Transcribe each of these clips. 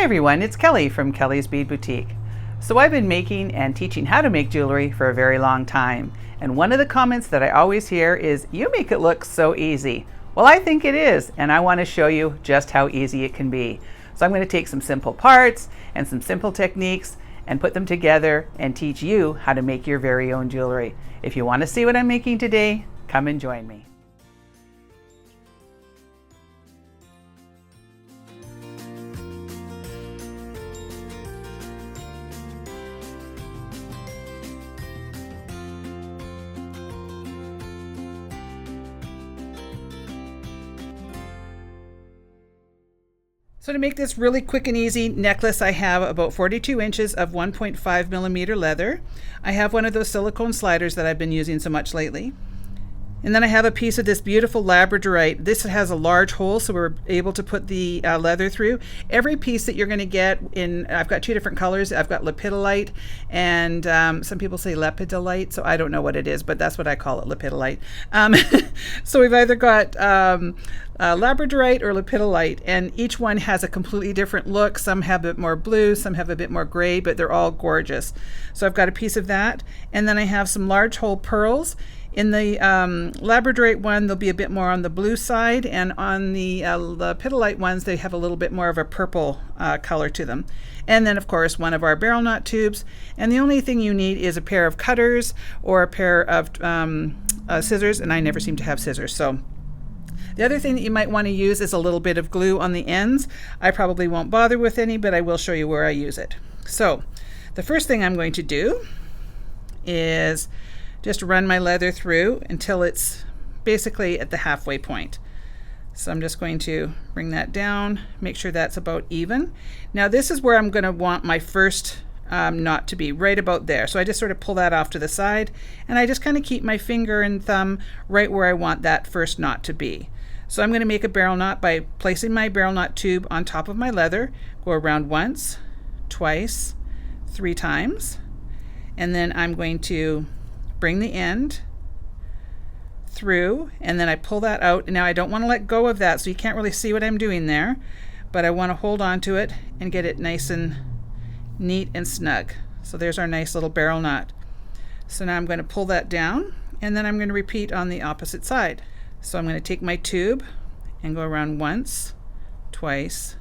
everyone, it's Kelly from Kelly's Bead Boutique. So I've been making and teaching how to make jewelry for a very long time. And one of the comments that I always hear is, you make it look so easy. Well, I think it is, and I want to show you just how easy it can be. So I'm going to take some simple parts and some simple techniques and put them together and teach you how to make your very own jewelry. If you want to see what I'm making today, come and join me. So to make this really quick and easy necklace, I have about 42 inches of 1.5 millimeter leather. I have one of those silicone sliders that I've been using so much lately. And then I have a piece of this beautiful labradorite. This has a large hole, so we're able to put the leather through. Every piece that you're going to get in, I've got two different colors. I've got lepidolite, and some people say lepidolite, so I don't know what it is, but that's what I call it, lepidolite. So we've either got labradorite or lepidolite, and each one has a completely different look. Some have a bit more blue, some have a bit more gray, but they're all gorgeous. So I've got a piece of that, and then I have some large hole pearls. In the labradorite one, they'll be a bit more on the blue side, and on the lepidolite ones, they have a little bit more of a purple color to them. And then, of course, one of our barrel knot tubes. And the only thing you need is a pair of cutters or a pair of scissors, and I never seem to have scissors. So the other thing that you might want to use is a little bit of glue on the ends. I probably won't bother with any, but I will show you where I use it. So the first thing I'm going to do is just run my leather through until it's basically at the halfway point. So I'm just going to bring that down, make sure that's about even. Now this is where I'm going to want my first knot to be, right about there. So I just sort of pull that off to the side, and I just kind of keep my finger and thumb right where I want that first knot to be. So I'm going to make a barrel knot by placing my barrel knot tube on top of my leather, go around once, twice, 3 times, and then I'm going to bring the end through, and then I pull that out. Now I don't want to let go of that, so you can't really see what I'm doing there, but I want to hold on to it and get it nice and neat and snug. So there's our nice little barrel knot. So now I'm going to pull that down, and then I'm going to repeat on the opposite side. So I'm going to take my tube and go around once, twice,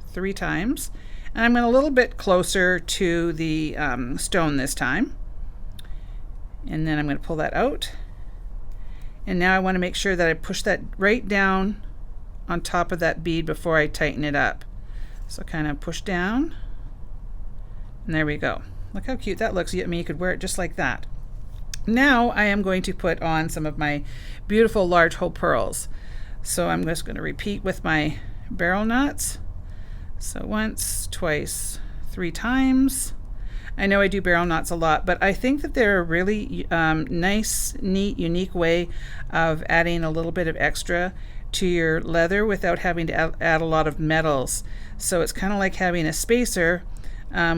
3 times, and I'm going a little bit closer to the stone this time. And then I'm going to pull that out. And now I want to make sure that I push that right down on top of that bead before I tighten it up. So kind of push down. And there we go. Look how cute that looks. I mean, you could wear it just like that. Now I am going to put on some of my beautiful large hole pearls. So I'm just going to repeat with my barrel knots. So once, twice, 3 times. I know I do barrel knots a lot, but I think that they're a really nice, neat, unique way of adding a little bit of extra to your leather without having to add a lot of metals. So it's kind of like having a spacer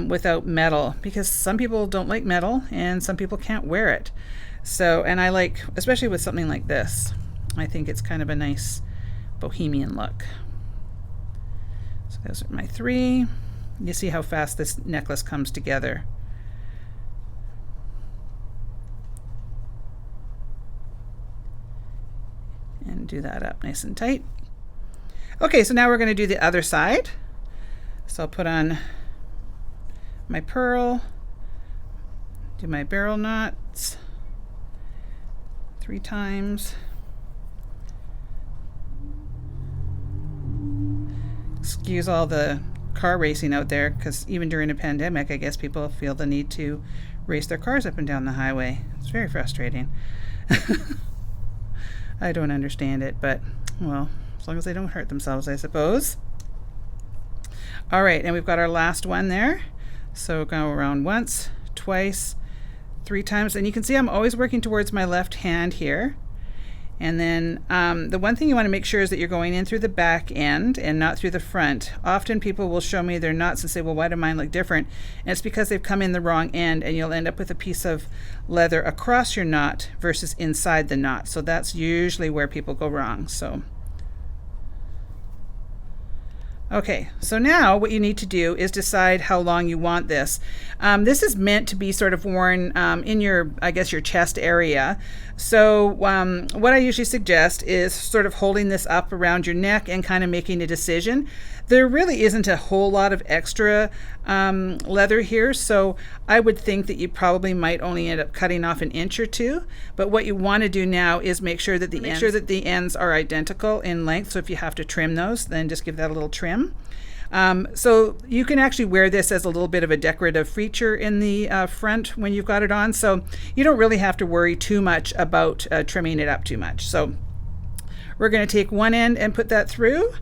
without metal, because some people don't like metal and some people can't wear it. So, and I like, especially with something like this, I think it's kind of a nice bohemian look. So those are my 3. You see how fast this necklace comes together. And do that up nice and tight. Okay, so now we're going to do the other side. So I'll put on my pearl, do my barrel knots 3 times. Excuse all the car racing out there, because even during a pandemic, I guess people feel the need to race their cars up and down the highway. It's very frustrating. I don't understand it, but well, as long as they don't hurt themselves, I suppose. All right, and we've got our last one there. So go around once, twice, 3 times, and you can see I'm always working towards my left hand here. And then the one thing you want to make sure is that you're going in through the back end and not through the front. Often people will show me their knots and say, well, why do mine look different? And it's because they've come in the wrong end, and you'll end up with a piece of leather across your knot versus inside the knot. So that's usually where people go wrong. So Okay, so now what you need to do is decide how long you want this. This is meant to be sort of worn in your, I guess, your chest area. So what I usually suggest is sort of holding this up around your neck and kind of making a decision. There really isn't a whole lot of extra leather here, so I would think that you probably might only end up cutting off an inch or two. But what you want to do now is make sure that the ends are identical in length. So if you have to trim those, then just give that a little trim. So you can actually wear this as a little bit of a decorative feature in the front when you've got it on. So you don't really have to worry too much about trimming it up too much. So we're going to take one end and put that through.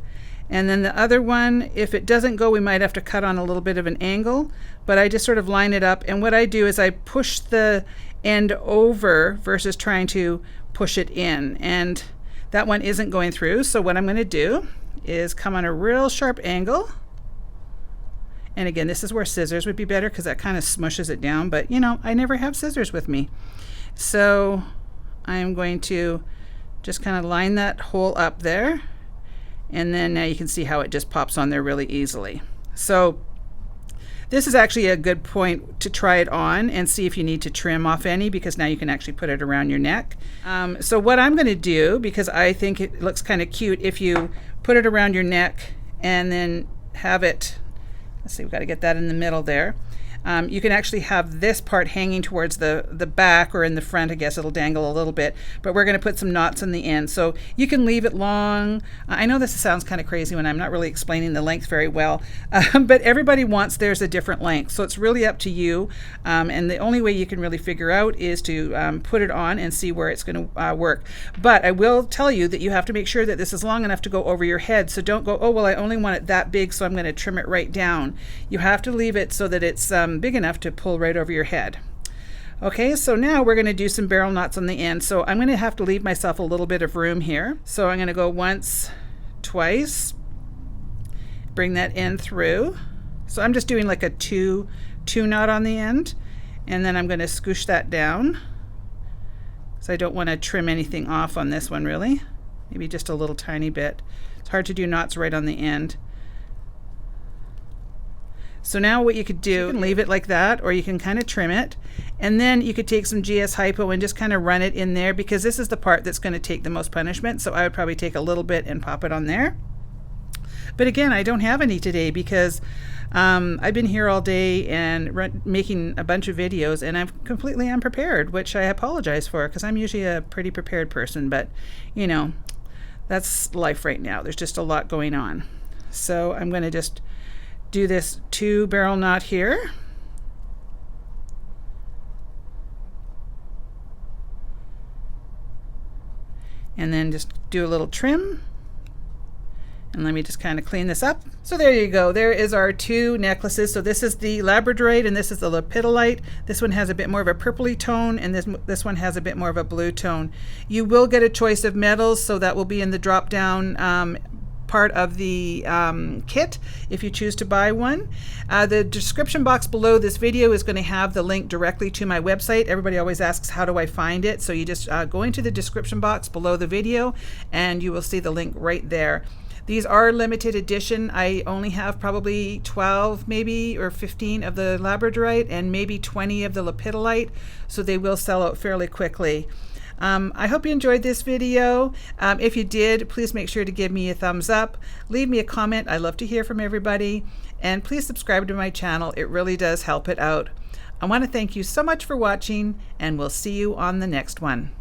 And then the other one, if it doesn't go, we might have to cut on a little bit of an angle, but I just sort of line it up. And what I do is I push the end over versus trying to push it in. And that one isn't going through. So what I'm going to do is come on a real sharp angle. And again, this is where scissors would be better because that kind of smushes it down, but you know, I never have scissors with me. So I'm going to just kind of line that hole up there. And then now you can see how it just pops on there really easily. So this is actually a good point to try it on and see if you need to trim off any, because now you can actually put it around your neck. So what I'm going to do, because I think it looks kind of cute if you put it around your neck and then have it, let's see, we've got to get that in the middle there. You can actually have this part hanging towards the back, or in the front, I guess it'll dangle a little bit, but we're going to put some knots in the end. So you can leave it long. I know this sounds kind of crazy when I'm not really explaining the length very well, but everybody wants theirs a different length. So it's really up to you. And the only way you can really figure out is to put it on and see where it's going to work. But I will tell you that you have to make sure that this is long enough to go over your head. So don't go, oh, well, I only want it that big, so I'm going to trim it right down. You have to leave it so that it's big enough to pull right over your head. Okay, so now we're going to do some barrel knots on the end. So I'm going to have to leave myself a little bit of room here. So I'm going to go once, twice, bring that end through. So I'm just doing like a two knot on the end, and then I'm going to scoosh that down. So I don't want to trim anything off on this one really. Maybe just a little tiny bit. It's hard to do knots right on the end. So now what you could do, you can leave it like that, or you can kind of trim it, and then you could take some GS Hypo and just kind of run it in there, because this is the part that's going to take the most punishment. So I would probably take a little bit and pop it on there. But again, I don't have any today because I've been here all day and making a bunch of videos, and I'm completely unprepared, which I apologize for, because I'm usually a pretty prepared person, but you know, that's life right now. There's just a lot going on. So I'm going to just do this 2 barrel knot here. And then just do a little trim. And let me just kind of clean this up. So there you go. There is our 2 necklaces. So this is the labradorite and this is the lepidolite. This one has a bit more of a purpley tone, and this one has a bit more of a blue tone. You will get a choice of metals, so that will be in the drop down part of the kit if you choose to buy one. The description box below this video is going to have the link directly to my website. Everybody always asks, how do I find it? So you just go into the description box below the video and you will see the link right there. These are limited edition. I only have probably 12 maybe or 15 of the labradorite and maybe 20 of the lepidolite, so they will sell out fairly quickly. I hope you enjoyed this video. If you did, please make sure to give me a thumbs up. Leave me a comment. I love to hear from everybody. And please subscribe to my channel. It really does help it out. I want to thank you so much for watching, and we'll see you on the next one.